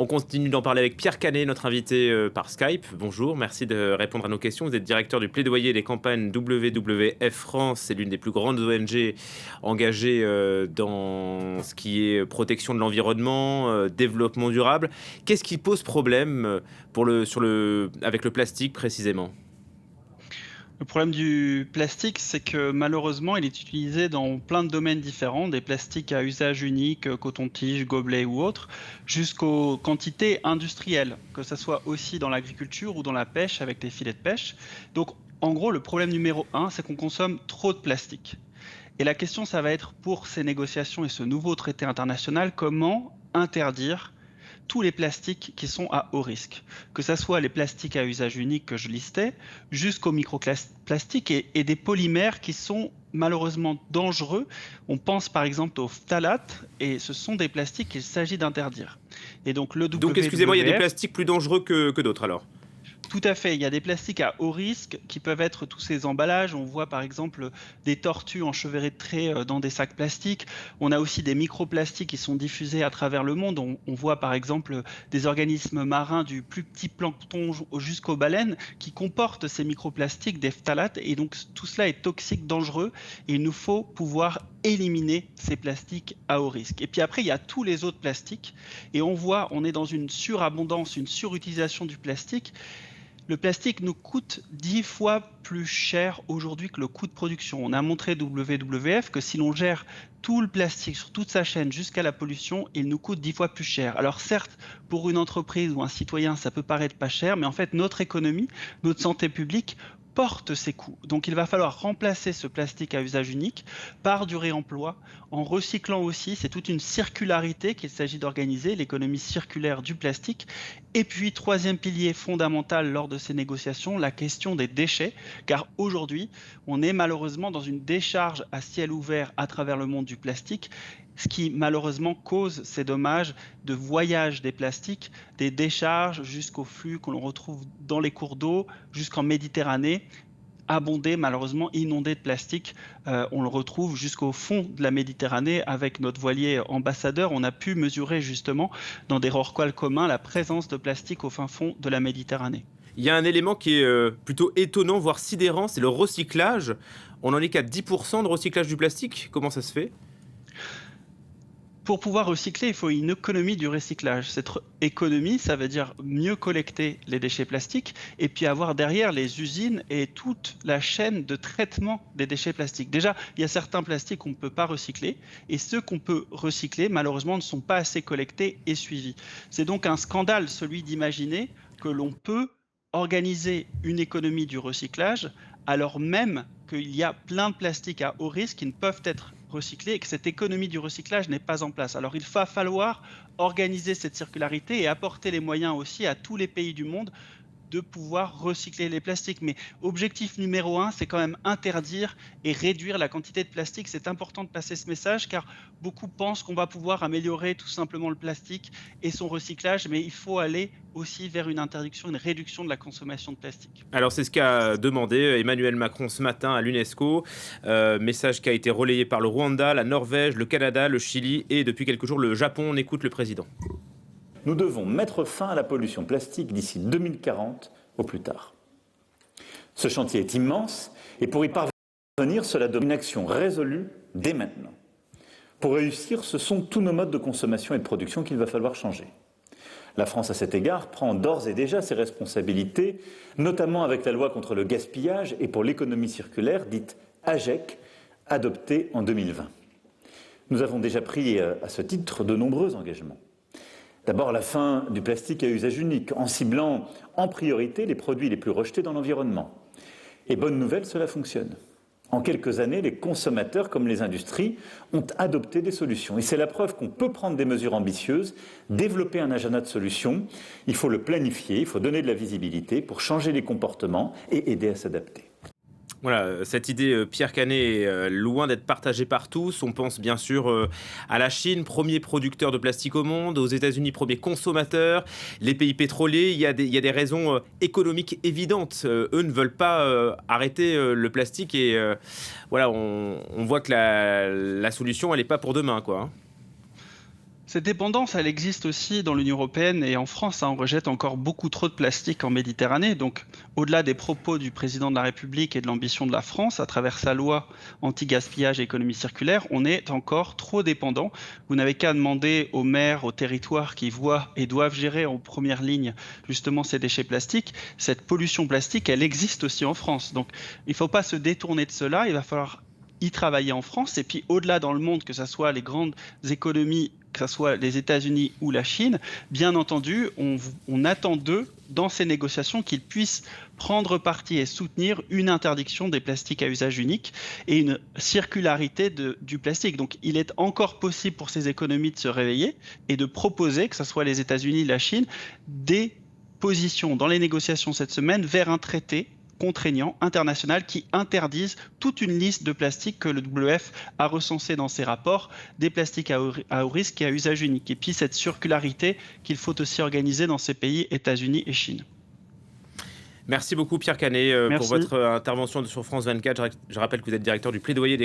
On continue d'en parler avec Pierre Canet, notre invité par Skype. Bonjour, merci de répondre à nos questions. Vous êtes directeur du plaidoyer des campagnes WWF France. C'est l'une des plus grandes ONG engagées dans ce qui est protection de l'environnement, développement durable. Qu'est-ce qui pose problème avec le plastique précisément ? Le problème du plastique, c'est que malheureusement, il est utilisé dans plein de domaines différents, des plastiques à usage unique, coton-tige, gobelet ou autres, jusqu'aux quantités industrielles, que ce soit aussi dans l'agriculture ou dans la pêche avec les filets de pêche. Donc, en gros, le problème numéro un, c'est qu'on consomme trop de plastique. Et la question, ça va être pour ces négociations et ce nouveau traité international, comment interdire tous les plastiques qui sont à haut risque, que ce soit les plastiques à usage unique que je listais, jusqu'aux microplastiques et des polymères qui sont malheureusement dangereux. On pense par exemple aux phtalates et ce sont des plastiques qu'il s'agit d'interdire. Et donc le Donc, excusez-moi, il y a des WWF. plastiques plus dangereux que d'autres alors ? Tout à fait, il y a des plastiques à haut risque qui peuvent être tous ces emballages. On voit par exemple des tortues enchevêtrées de traits dans des sacs plastiques. On a aussi des microplastiques qui sont diffusés à travers le monde. On voit par exemple des organismes marins du plus petit plancton jusqu'aux baleines qui comportent ces microplastiques, des phtalates. Et donc tout cela est toxique, dangereux. Et il nous faut pouvoir éliminer ces plastiques à haut risque. Et puis après, il y a tous les autres plastiques. Et on est dans une surabondance, une surutilisation du plastique. Le plastique nous coûte 10 fois plus cher aujourd'hui que le coût de production. On a montré WWF que si l'on gère tout le plastique sur toute sa chaîne jusqu'à la pollution, il nous coûte 10 fois plus cher. Alors certes, pour une entreprise ou un citoyen, ça peut paraître pas cher, mais en fait, notre économie, notre santé publique porte ces coûts. Donc il va falloir remplacer ce plastique à usage unique par du réemploi, en recyclant aussi. C'est toute une circularité qu'il s'agit d'organiser, l'économie circulaire du plastique. Et puis, troisième pilier fondamental lors de ces négociations, la question des déchets, car aujourd'hui, on est malheureusement dans une décharge à ciel ouvert à travers le monde du plastique, ce qui malheureusement cause ces dommages de voyage des plastiques, des décharges jusqu'aux flux que l'on retrouve dans les cours d'eau, jusqu'en Méditerranée, abondé, malheureusement inondé de plastique. On le retrouve jusqu'au fond de la Méditerranée avec notre voilier ambassadeur. On a pu mesurer justement dans des rorquals communs la présence de plastique au fin fond de la Méditerranée. Il y a un élément qui est plutôt étonnant, voire sidérant, c'est le recyclage. On en est qu'à 10% de recyclage du plastique. Comment ça se fait ? Pour pouvoir recycler, il faut une économie du recyclage. Cette économie, ça veut dire mieux collecter les déchets plastiques et puis avoir derrière les usines et toute la chaîne de traitement des déchets plastiques. Déjà, il y a certains plastiques qu'on ne peut pas recycler et ceux qu'on peut recycler, malheureusement, ne sont pas assez collectés et suivis. C'est donc un scandale, celui d'imaginer que l'on peut organiser une économie du recyclage alors même qu'il y a plein de plastiques à haut risque qui ne peuvent être recyclés et que cette économie du recyclage n'est pas en place. Alors il va falloir organiser cette circularité et apporter les moyens aussi à tous les pays du monde de pouvoir recycler les plastiques. Mais objectif numéro un, c'est quand même interdire et réduire la quantité de plastique. C'est important de passer ce message car beaucoup pensent qu'on va pouvoir améliorer tout simplement le plastique et son recyclage, mais il faut aller aussi vers une interdiction, une réduction de la consommation de plastique. Alors c'est ce qu'a demandé Emmanuel Macron ce matin à l'UNESCO, message qui a été relayé par le Rwanda, la Norvège, le Canada, le Chili et depuis quelques jours le Japon. On écoute le président. Nous devons mettre fin à la pollution plastique d'ici 2040 au plus tard. Ce chantier est immense et pour y parvenir, cela demande une action résolue dès maintenant. Pour réussir, ce sont tous nos modes de consommation et de production qu'il va falloir changer. La France, à cet égard, prend d'ores et déjà ses responsabilités, notamment avec la loi contre le gaspillage et pour l'économie circulaire, dite AGEC, adoptée en 2020. Nous avons déjà pris à ce titre de nombreux engagements. D'abord, la fin du plastique à usage unique, en ciblant en priorité les produits les plus rejetés dans l'environnement. Et bonne nouvelle, cela fonctionne. En quelques années, les consommateurs comme les industries ont adopté des solutions. Et c'est la preuve qu'on peut prendre des mesures ambitieuses, développer un agenda de solutions. Il faut le planifier, il faut donner de la visibilité pour changer les comportements et aider à s'adapter. Voilà, cette idée, Pierre Canet, est loin d'être partagée par tous. On pense bien sûr à la Chine, premier producteur de plastique au monde, aux États-Unis, premier consommateur, les pays pétroliers. Il y a des raisons économiques évidentes. Eux ne veulent pas arrêter le plastique et voilà, on voit que la solution, elle n'est pas pour demain, quoi. Cette dépendance, elle existe aussi dans l'Union européenne et en France. On rejette encore beaucoup trop de plastique en Méditerranée. Donc, au-delà des propos du président de la République et de l'ambition de la France, à travers sa loi anti-gaspillage et économie circulaire, on est encore trop dépendant. Vous n'avez qu'à demander aux maires, aux territoires qui voient et doivent gérer en première ligne justement ces déchets plastiques. Cette pollution plastique, elle existe aussi en France. Donc, il ne faut pas se détourner de cela. Il va falloir y travailler en France. Et puis, au-delà dans le monde, que ce soit les grandes économies, que ce soit les États-Unis ou la Chine, bien entendu, on attend d'eux, dans ces négociations, qu'ils puissent prendre parti et soutenir une interdiction des plastiques à usage unique et une circularité du plastique. Donc, il est encore possible pour ces économies de se réveiller et de proposer, que ce soit les États-Unis, la Chine, des positions dans les négociations cette semaine vers un traité contraignant international qui interdisent toute une liste de plastiques que le WWF a recensé dans ses rapports, des plastiques à haut risque et à usage unique. Et puis cette circularité qu'il faut aussi organiser dans ces pays, États-Unis et Chine. Merci beaucoup Pierre Canet pour votre intervention sur France 24. Je rappelle que vous êtes directeur du plaidoyer des